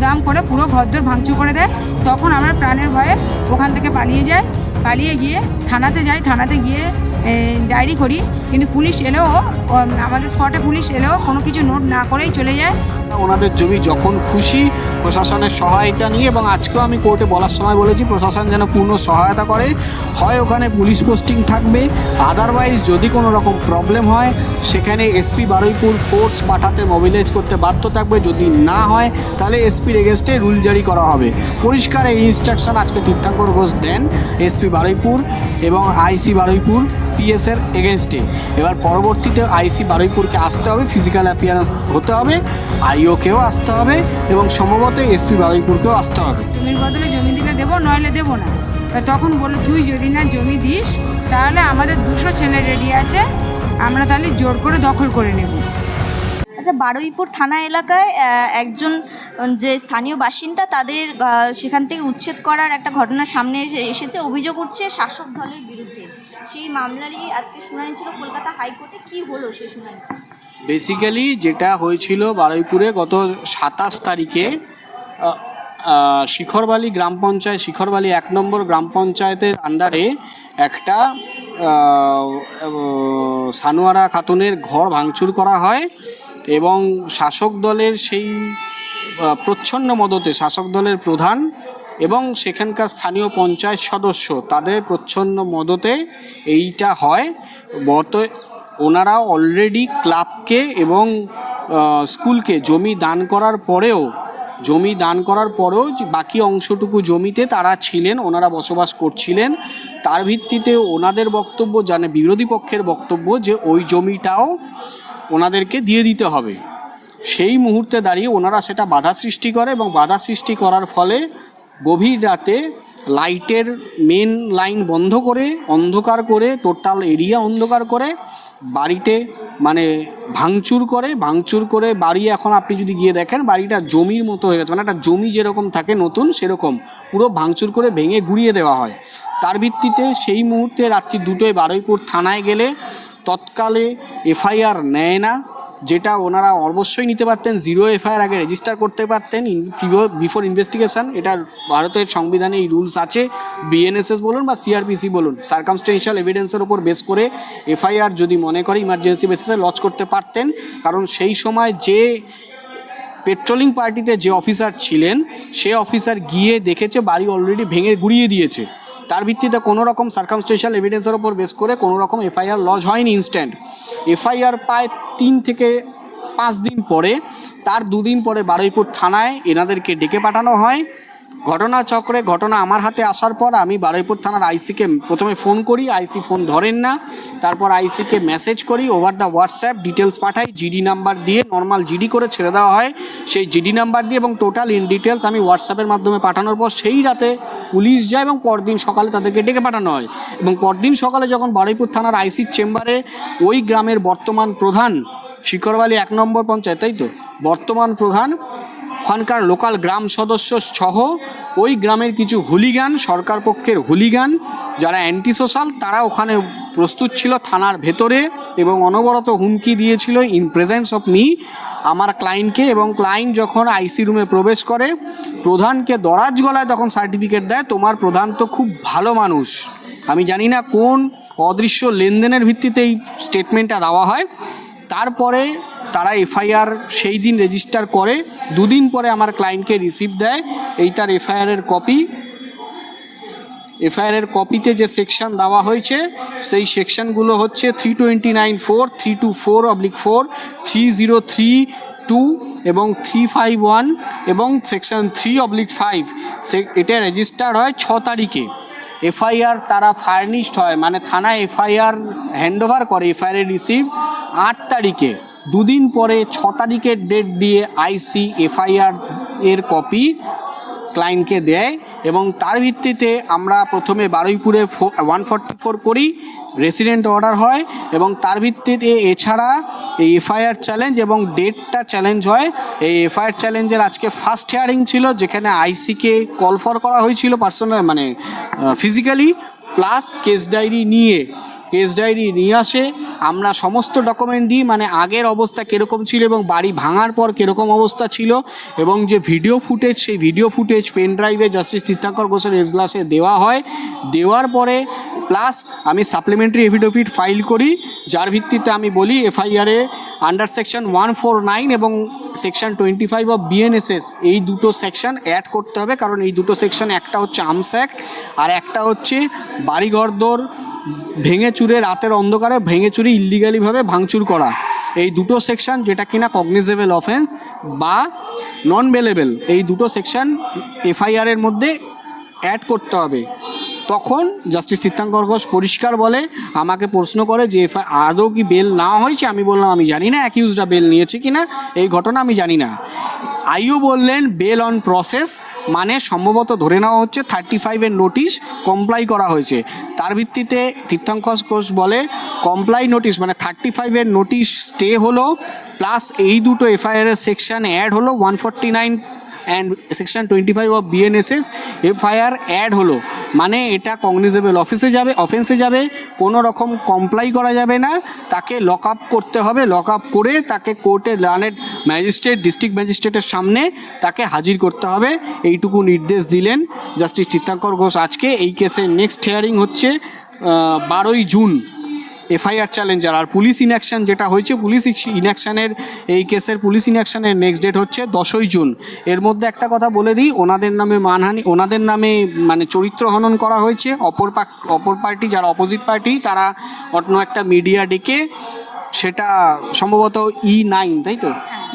উদাম করে পুরো ঘরদোর ভাঙচুর করে দেয়। তখন আমরা প্রাণের ভয়ে ওখান থেকে পালিয়ে যাই। পালিয়ে গিয়ে থানাতে যাই, থানাতে গিয়ে ডায়েরি করি, কিন্তু পুলিশ এলেও আমাদের স্পটে পুলিশ এলেও কোনো কিছু নোট না করেই চলে যায়। ওনাদের জমি যখন খুশি প্রশাসনের সহায়তা নিয়ে, এবং আজকেও আমি কোর্টে বলার সময় বলেছি প্রশাসন যেন পূর্ণ সহায়তা করে, হয় ওখানে পুলিশ পোস্টিং থাকবে, আদারওয়াইজ যদি কোনো রকম প্রবলেম হয় সেখানে এসপি বারুইপুর ফোর্স পাঠাতে মোবিলাইজ করতে বাধ্য থাকবে। যদি না হয় তাহলে এসপির এগেনস্টে রুল জারি করা হবে। পরিষ্কার এই ইনস্ট্রাকশন আজকে তীর্থঙ্কর ঘোষ দেন এসপি বারুইপুর এবং আইসি বারুইপুর পিএসের এগেনস্টে। এবার পরবর্তীতে আইসি বারুইপুরকে আসতে হবে, ফিজিক্যাল অ্যাপিয়ারেন্স হতে হবে, আইওকেও আসতে হবে এবং সম্ভবত এসপি বারুইপুরকেও আসতে হবে। জমির বদলে জমি দিলে দেবো, নইলে দেবো না। তা তখন বললো তুই যদি না জমি দিস তাহলে আমাদের 200 ছেলে রেডি আছে, আমরা তাহলে জোর করে দখল করে নেব। আচ্ছা, বারুইপুর থানা এলাকায় একজন যে স্থানীয় বাসিন্দা তাদের সেখান থেকে উচ্ছেদ করার একটা ঘটনা সামনে এসেছে। অভিযোগ উঠছে শাসক দলের বিরুদ্ধে। সেই মামলারই আজকে শুনানি ছিল কলকাতা হাইকোর্টে। কি হলো সেই শুনানি? বেসিক্যালি যেটা হয়েছিল বারুইপুরে গত 27 তারিখে শিখরবালি গ্রাম পঞ্চায়েত, শিখরবালি 1 নম্বর গ্রাম পঞ্চায়েতের আন্ডারে একটা সানোয়ারা খাতুনের ঘর ভাঙচুর করা হয় এবং শাসক দলের সেই প্রচ্ছন্ন মদতে শাসক দলের প্রধান এবং সেখানকার স্থানীয় পঞ্চায়েত সদস্য তাদের প্রচ্ছন্ন মদতে এইটা হয়। ওনারা অলরেডি ক্লাবকে এবং স্কুলকে জমি দান করার পরেও যে বাকি অংশটুকু জমিতে তারা ছিলেন, ওনারা বসবাস করছিলেন। তার ভিত্তিতে ওনাদের বক্তব্য, জানে বিরোধী পক্ষের বক্তব্য, যে ওই জমিটাও ওনাদেরকে দিয়ে দিতে হবে। সেই মুহূর্তে দাঁড়িয়ে ওনারা সেটা বাধা সৃষ্টি করে এবং বাধা সৃষ্টি করার ফলে গভীর রাতে লাইটের মেন লাইন বন্ধ করে, অন্ধকার করে, টোটাল এরিয়া অন্ধকার করে বাড়িতে ভাঙচুর করে বাড়ি, এখন আপনি যদি গিয়ে দেখেন বাড়িটা জমির মতো হয়ে গেছে, একটা জমি যেরকম থাকে নতুন সেরকম পুরো ভাঙচুর করে ভেঙে গুঁড়িয়ে দেওয়া হয়। তার ভিত্তিতে সেই মুহূর্তে রাত্রি 2টোয় বারুইপুর থানায় গেলে তৎকালে এফআইআর নেয় না, যেটা ওনারা অবশ্যই নিতে পারতেন। 0 এফআইআর আগে রেজিস্টার করতে পারতেন বিফোর ইনভেস্টিগেশন। এটা ভারতের সংবিধানে এই রুলস আছে। বিএনএসএস বলুন বা সিআরপিসি বলুন, সার্কামস্টেন্সিয়াল এভিডেন্সের ওপর বেস করে এফআইআর যদি মনে করে ইমার্জেন্সি বেসিসে লজ করতে পারতেন। কারণ সেই সময় যে পেট্রোলিং পার্টিতে যে অফিসার ছিলেন সে অফিসার গিয়ে দেখেছে বাড়ি অলরেডি ভেঙে গুঁড়িয়ে দিয়েছে। তার ভিত্তিতে কোনো রকম সার্কামস্টেন্সিয়াল এভিডেন্সের ওপর বেস করে কোনো রকম এফআইআর লজ হয়নি ইনস্ট্যান্ট। এফআইআর পায় 3 থেকে 5 দিন পরে। তার 2 দিন পরে বারুইপুর থানায় এনাদেরকে ডেকে পাঠানো হয়। ঘটনা আমার হাতে আসার পর আমি বারুইপুর থানার আইসিকে প্রথমে ফোন করি, আইসি ফোন ধরেন না। তারপর আইসিকে মেসেজ করি, ওভার দ্য হোয়াটসঅ্যাপ ডিটেলস পাঠাই, জিডি নাম্বার দিয়ে নর্মাল জিডি করে ছেড়ে দেওয়া হয়। সেই জিডি নাম্বার দিয়ে এবং টোটাল ইন ডিটেলস আমি হোয়াটসঅ্যাপের মাধ্যমে পাঠানোর পর সেই রাতে পুলিশ যায় এবং পরদিন সকালে তাদেরকে ডেকে পাঠানো হয়। এবং পরদিন সকালে যখন বারুইপুর থানার আইসির চেম্বারে ওই গ্রামের বর্তমান প্রধান, শিখরবালি 1 নম্বর পঞ্চায়েত, তাই তো, বর্তমান প্রধান, ওখানকার লোকাল গ্রাম সদস্য সহ ওই গ্রামের কিছু হুলিগান, সরকার পক্ষের হুলিগান যারা অ্যান্টি সোশ্যাল, তারা ওখানে প্রস্তুত ছিল থানার ভেতরে এবং অনবরত হুমকি দিয়েছিল ইন প্রেজেন্স অফ মি আমার ক্লায়েন্টকে। এবং ক্লায়েন্ট যখন আইসি রুমে প্রবেশ করে প্রধানকে দরাজ গলায় তখন সার্টিফিকেট দেয়, তোমার প্রধান তো খুব ভালো মানুষ। আমি জানি না কোন অদৃশ্য লেনদেনের ভিত্তিতে এই স্টেটমেন্টটা দেওয়া হয়। তারপরে তারা এফআইআর সেই দিন রেজিস্টার করে। 2 দিন পরে আমার ক্লায়েন্টকে রিসিভ দেয় এই তার এফআইআরের কপি। এফআইআরের কপিতে যে সেকশন দেওয়া হয়েছে সেই সেকশনগুলো হচ্ছে 329(4), 324/4, 3032 এবং 351 এবং সেকশন 3/5। এটা রেজিস্টার হয় 6 তারিখে। এফআইআর তারা ফার্নিশড হয়, থানায় এফআইআর হ্যান্ডওভার করে, এফআইআর রিসিভ 8 তারিখে। 2 দিন পরে 6 তারিখের ডেট দিয়ে আইসি এফআইআর এর কপি ক্লায়েন্টকে দেয় এবং তার ভিত্তিতে আমরা প্রথমে বারুইপুরে 144 করি, রেসিডেন্ট অর্ডার হয় এবং তার ভিত্তিতে এছাড়া এই এফআইআর চ্যালেঞ্জ এবং ডেটটা চ্যালেঞ্জ হয়। এই এফআইআর চ্যালেঞ্জের আজকে ফার্স্ট হিয়ারিং ছিল, যেখানে আইসিকে কল ফর করা হয়েছিল personal physically, plus case diary নিয়ে। কেস ডায়েরি নিয়ে আসে, আমরা সমস্ত ডকুমেন্ট দিই, মানে আগের অবস্থা কীরকম ছিল এবং বাড়ি ভাঙার পর কীরকম অবস্থা ছিল, এবং যে ভিডিও ফুটেজ সেই ভিডিও ফুটেজ পেন ড্রাইভে জাস্টিস তীর্থঙ্কর ঘোষের এজলাসে দেওয়া হয়। দেওয়ার পরে প্লাস আমি সাপ্লিমেন্টারি এফিডেভিট ফাইল করি, যার ভিত্তিতে আমি বলি এফআইআরে আন্ডার সেকশন 149 এবং সেকশন 25 অফ বিএনএসএস এই দুটো সেকশন অ্যাড করতে হবে, কারণ এই দুটো সেকশন একটা হচ্ছে আর্মস অ্যাক্ট আর একটা হচ্ছে বাড়িঘরদোর ভেঙে চুরে রাতের অন্ধকারে ভেঙে চুরে ইল্লিগালিভাবে ভাঙচুর করা, এই দুটো সেকশন যেটা কিনা কগনিজেবল অফেন্স বা নন বেলেবল, এই দুটো সেকশন এফআইআরের মধ্যে অ্যাড করতে হবে। তখন জাস্টিস তীর্থঙ্কর ঘোষ পরিষ্কার বলে, আমাকে প্রশ্ন করে যে আদৌ কি বেল নেওয়া হয়েছে, আমি বললাম আমি জানি না অ্যাকিউজরা বেল নিয়েছে কি না, এই ঘটনা আমি জানি না। আইও বললেন বেল অন প্রসেস, মানে সম্ভবত ধরে নেওয়া হচ্ছে 35-এর নোটিশ কমপ্লাই করা হয়েছে, তার ভিত্তিতে তীর্থঙ্কর ঘোষ বলে কমপ্লাই নোটিশ মানে 35-এর নোটিশ স্টে হলো, প্লাস এই দুটো এফআইআরের সেকশন অ্যাড হলো 149 and section 25 of BNSS FIR add হলো, মানে এটা কগনিজেবল অফেন্সে যাবে, কোনো রকম কমপ্লাই করা যাবে না, তাকে লক আপ করতে হবে, লক আপ করে তাকে কোর্টে লার্নেড ম্যাজিস্ট্রেট ডিস্ট্রিক্ট ম্যাজিস্ট্রেটের সামনে তাকে হাজির করতে হবে, এইটুকু নির্দেশ দিলেন জাস্টিস তীর্থঙ্কর ঘোষ। আজকে এই কেসের নেক্সট হিয়ারিং হচ্ছে 12ই জুন এফআইআর চ্যালেঞ্জার, আর পুলিশ ইনঅ্যাকশন যেটা হয়েছে পুলিশ ইনঅ্যাকশনের এই কেসের পুলিশ ইনঅ্যাকশনের নেক্সট ডেট হচ্ছে 10ই জুন। এর মধ্যে একটা কথা বলে দিই, ওনাদের নামে মানহানি, ওনাদের নামে মানে চরিত্র হনন করা হয়েছে, অপর পার্টি যারা অপোজিট পার্টি তারা অন্য একটা মিডিয়া ডেকে, সেটা সম্ভবত E9 তাই তো,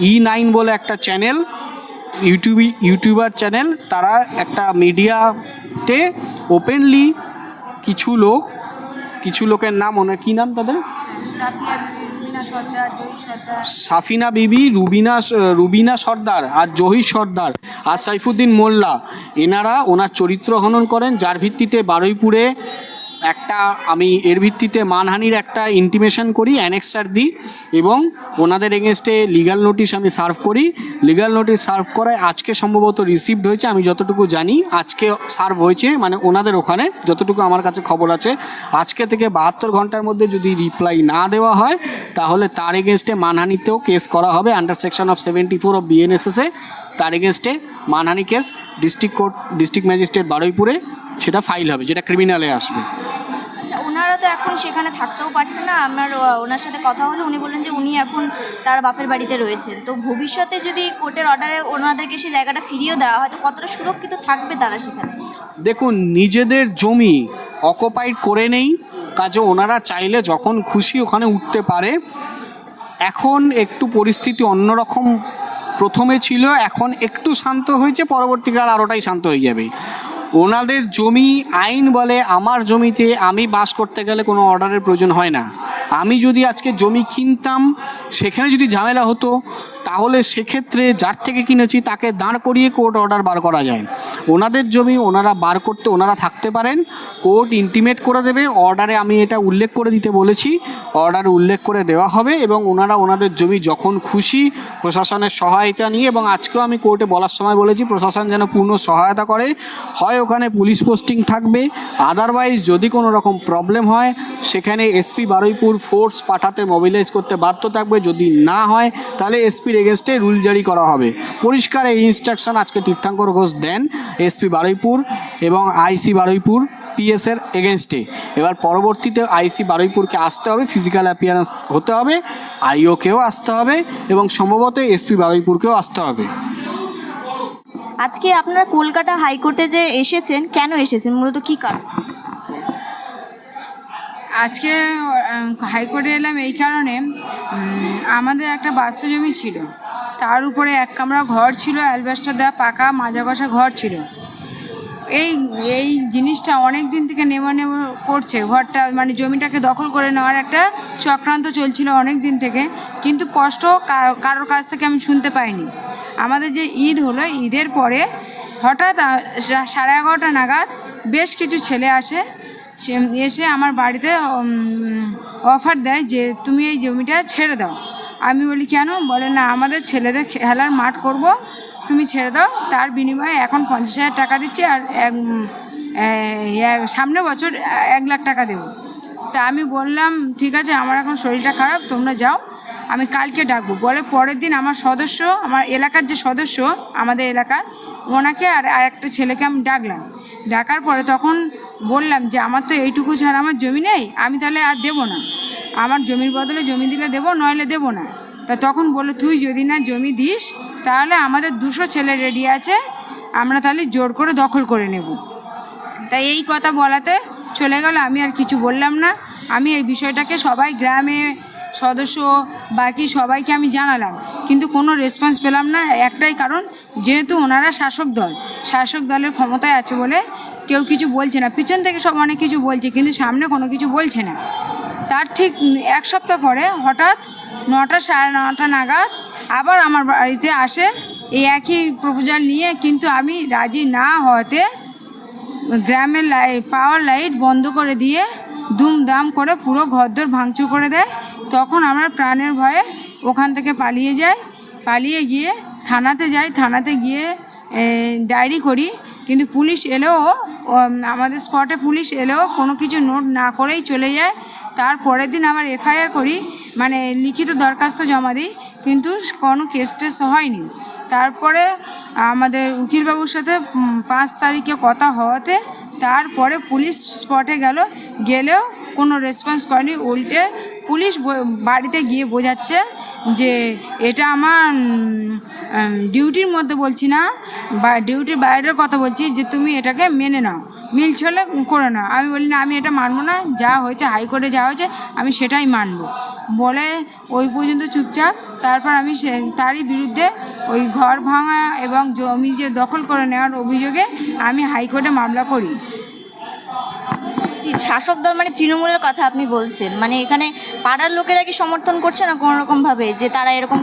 E9 বলে একটা চ্যানেল ইউটিউবার চ্যানেল, তারা একটা মিডিয়াতে ওপেনলি কিছু লোকের নাম, ওনার কী নাম তাদের, সাফিনা বিবি, রুবিনা সর্দার আর জহির সর্দার আর সাইফুদ্দিন মোল্লা, এনারা ওনার চরিত্র হনন করেন, যার ভিত্তিতে বারুইপুরে আমি এর ভিত্তিতে মানহানির একটা ইন্টিমেশন করি, অ্যানেক্সার দিই এবং ওনাদের এগেনস্টে লিগ্যাল নোটিশ আমি সার্ভ করি। লিগ্যাল নোটিশ সার্ভ করায় আজকে সম্ভবত রিসিভড হয়েছে, আমি যতটুকু জানি আজকে সার্ভ হয়েছে, মানে ওনাদের ওখানে যতটুকু আমার কাছে খবর আছে, আজকে থেকে 72 ঘন্টার মধ্যে যদি রিপ্লাই না দেওয়া হয় তাহলে তার এগেনস্টে মানহানিতেও কেস করা হবে আন্ডার সেকশন অফ 74 অফ বিএনএসএসে, তার এগেনস্টে মানহানি কেস ডিস্ট্রিক্ট ম্যাজিস্ট্রেট বারুইপুরে সেটা ফাইল হবে, যেটা ক্রিমিনালে আসবে। ওনারা তো এখন সেখানে থাকতেও পারছেন না, আমার ওনার সাথে কথা হলো, উনি বললেন যে উনি এখন তার বাপের বাড়িতে রয়েছেন, তো ভবিষ্যতে যদি কোর্টের অর্ডারে ওনাদেরকে সেই জায়গাটা ফিরিয়েও দেওয়া হয় তো কতটা সুরক্ষিত থাকবে তারা সেখানে? দেখুন, নিজেদের জমি অকুপাইড করে নেই, কাজে ওনারা চাইলে যখন খুশি ওখানে উঠতে পারে। এখন একটু পরিস্থিতি অন্যরকম প্রথমে ছিল, এখন একটু শান্ত হয়েছে, পরবর্তীকাল আরোটাই শান্ত হয়ে যাবে। ওনাদের জমি আইন বলে আমার জমিতে আমি বাস করতে গেলে কোনো অর্ডারের প্রয়োজন হয় না। আমি যদি আজকে জমি কিনতাম, সেখানে যদি ঝামেলা হতো, তাহলে সেক্ষেত্রে যার থেকে কিনেছি তাকে দাঁড় করিয়ে কোর্ট অর্ডার বার করা যায়। ওনাদের জমি ওনারা বার করতে ওনারা থাকতে পারেন, কোর্ট ইন্টিমেট করে দেবে, অর্ডারে আমি এটা উল্লেখ করে দিতে বলেছি, অর্ডারে উল্লেখ করে দেওয়া হবে এবং ওনারা ওনাদের জমি যখন খুশি প্রশাসনের সহায়তা নিয়ে, এবং আজকেও আমি কোর্টে বলার সময় বলেছি প্রশাসন যেন পূর্ণ সহায়তা করে, হয় ওখানে পুলিশ পোস্টিং থাকবে, আদারওয়াইজ যদি কোনো রকম প্রবলেম হয় সেখানে এসপি বারুইপুর ফোর্স পাঠাতে মোবিলাইজ করতে বাধ্য থাকবে, যদি না হয় তাহলে এসপির এগেনস্টে রুল জারি করা হবে। পরিষ্কার এই ইনস্ট্রাকশন আজকে তীর্থঙ্কর ঘোষ দেন এসপি বারুইপুর এবং আইসি বারুইপুর পিএসের এগেনস্টে। এবার পরবর্তীতে আইসি বারুইপুরকে আসতে হবে, ফিজিক্যাল অ্যাপিয়ারেন্স হতে হবে, আইওকেও আসতে হবে এবং সম্ভবত এসপি বারুইপুরকেও আসতে হবে। আজকে আপনারা কলকাতা হাইকোর্টে যে এসেছেন, কেন এসেছেন, মূলত কী কারণ? আজকে হাইকোর্টে এলাম এই কারণে, আমাদের একটা বাস্তু জমি ছিল, তার উপরে এক কামরা ঘর ছিল, অ্যালবেস্টার দেওয়া পাকা মাজা কষা ঘর ছিল। এই জিনিসটা অনেক দিন থেকে নেব করছে, ঘরটা মানে জমিটাকে দখল করে নেওয়ার একটা চক্রান্ত চলছিল অনেক দিন থেকে, কিন্তু স্পষ্ট কারোর কাছ থেকে আমি শুনতে পাইনি। আমাদের যে ঈদ হলো, ঈদের পরে হঠাৎ 11:30 নাগাদ বেশ কিছু ছেলে এসে আমার বাড়িতে অফার দেয় যে তুমি এই জমিটা ছেড়ে দাও। আমি বলি কেন? বলে না, আমাদের ছেলেদের খেলার মাঠ করব, তুমি ছেড়ে দাও, তার বিনিময়ে এখন 50,000 টাকা দিচ্ছে আর সামনে বছর 1 লাখ টাকা দেবো। তা আমি বললাম ঠিক আছে, আমার এখন শরীরটা খারাপ, তোমরা যাও, আমি কালকে ডাকবো। বলে পরের দিন আমার এলাকার যে সদস্য আমাদের এলাকার, ওনাকে আর একটা ছেলেকে আমি ডাকলাম। ডাকার পরে তখন বললাম যে আমার তো এইটুকু ছাড়া আমার জমি নেই, আমি তাহলে আর দেবো না, আমার জমির বদলে জমি দিলে দেবো, নইলে দেবো না। তা তখন বললো তুই যদি না জমি দিস তাহলে আমাদের 200 ছেলে রেডি আছে, আমরা তাহলে জোর করে দখল করে নেব। তাই এই কথা বলাতে চলে গেল, আমি আর কিছু বললাম না। আমি এই বিষয়টাকে সবাই গ্রামে সদস্য বাকি সবাইকে আমি জানালাম, কিন্তু কোনো রেসপন্স পেলাম না। একটাই কারণ, যেহেতু ওনারা শাসক দলের ক্ষমতায় আছে বলে কেউ কিছু বলছে না। পিছন থেকে সব অনেক কিছু বলছে, কিন্তু সামনে কোনো কিছু বলছে না। তার ঠিক 1 সপ্তাহ পরে হঠাৎ 9টা সাড়ে 9টা নাগাদ আবার আমার বাড়িতে আসে এই একই প্রপোজাল নিয়ে, কিন্তু আমি রাজি না হওয়াতে গ্রামের পাওয়ার লাইট বন্ধ করে দিয়ে দুমদাম করে পুরো ঘরদোর ভাঙচুর করে দেয়। তখন আমরা প্রাণের ভয়ে ওখান থেকে পালিয়ে গিয়ে থানাতে গিয়ে ডায়েরি করি, কিন্তু পুলিশ এলেও আমাদের স্পটে পুলিশ এলেও কোনো কিছু নোট না করেই চলে যায়। তার পরের দিন আবার এফআইআর করি, মানে লিখিত দরখাস্ত জমা দিই, কিন্তু কোনো কেস হয়নি। তারপরে আমাদের উকিলবাবুর সাথে 5 তারিখে কথা হওয়াতে তারপরে পুলিশ স্পটে গেলেও কোনো রেসপন্স করেনি। উল্টে পুলিশ বাড়িতে গিয়ে বোঝাচ্ছে যে এটা আমার ডিউটির মধ্যে বলছি না, বা ডিউটির বাইরের কথা বলছি, যে তুমি এটাকে মেনে নাও, মিল ছলে করে নাও। আমি বলি না, আমি এটা মানবো না, যা হয়েছে হাইকোর্টে যা হয়েছে আমি সেটাই মানবো বলে ওই পর্যন্ত চুপচাপ। তারপর আমি তারই বিরুদ্ধে ওই ঘর ভাঙা এবং জমি যে দখল করে নেওয়ার অভিযোগে আমি হাইকোর্টে মামলা করি। শাসক দল মানে তৃণমূলের কথা আপনি বলছেন, মানে এখানে পাড়ার লোকেরা কি সমর্থন করছে না কোনো রকমভাবে যে তারা এরকম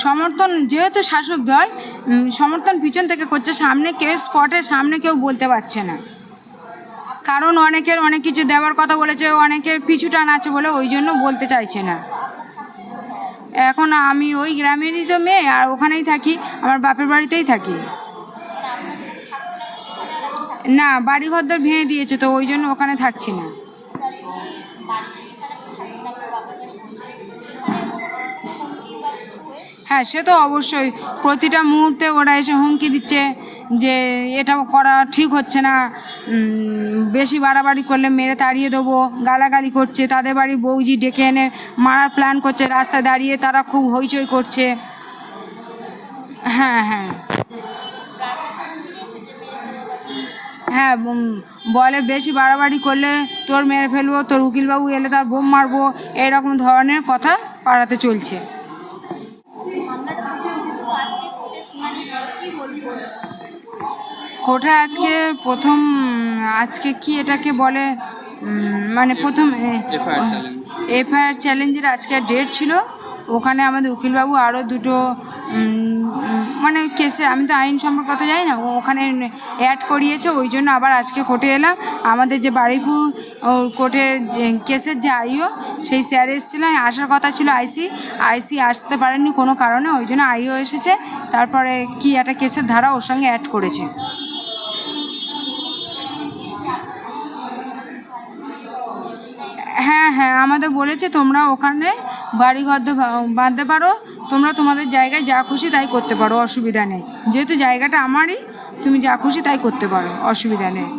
সমর্থন? যেহেতু শাসক দল সমর্থন পিছন থেকে করছে, স্পটের সামনে কেউ বলতে পারছে না, কারণ অনেকের অনেক কিছু দেওয়ার কথা বলেছে, অনেকের পিছু টান আছে বলে ওই জন্য বলতে চাইছে না। এখন আমি ওই গ্রামেরই তো মেয়ে, আর ওখানেই থাকি, আমার বাপের বাড়িতেই থাকি। না, বাড়ি ঘরদোর ভেঙে দিয়েছে, তো ওই জন্য ওখানে থাকছি না। হ্যাঁ, সে তো অবশ্যই, প্রতিটা মুহূর্তে ওরা এসে হুমকি দিচ্ছে যে এটা করা ঠিক হচ্ছে না, বেশি বাড়াবাড়ি করলে মেরে তাড়িয়ে দেবো, গালাগালি করছে। তাদের বাড়ি বৌজি ডেকে এনে মারার প্ল্যান করছে, রাস্তায় দাঁড়িয়ে তারা খুব হইচই করছে। হ্যাঁ হ্যাঁ হ্যাঁ, বলে বেশি বাড়াবাড়ি করলে তোর মেরে ফেলবো, তোর উকিলবাবু এলে তার বোম মারবো, এরকম ধরনের কথা পাড়াতে চলছে। কোর্টে আজকে কি এটাকে বলে, মানে প্রথম এফআইআর চ্যালেঞ্জের আজকে ডেট ছিল। ওখানে আমাদের উকিলবাবু আরও 2টো মানে কেসে, আমি তো আইন সম্পর্কে কথা জানি না, ওখানে অ্যাড করিয়েছে, ওই জন্য আবার আজকে কোর্টে এলাম। আমাদের যে বারুইপুর কোর্টের যে কেসের যে আইও, সেই স্যার এসেছিলেন, আসার কথা ছিল আইসি আসতে পারেননি কোনো কারণে, ওই জন্য আইও এসেছে। তারপরে কি একটা কেসের ধারা ওর সঙ্গে অ্যাড করেছে। হ্যাঁ, আমাদের বলেছে তোমরা ওখানে বাড়িঘর বাঁধতে পারো, তোমরা তোমাদের জায়গায় যা খুশি তাই করতে পারো, অসুবিধা নেই। যেহেতু জায়গাটা আমারই, তুমি যা খুশি তাই করতে পারো, অসুবিধা নেই।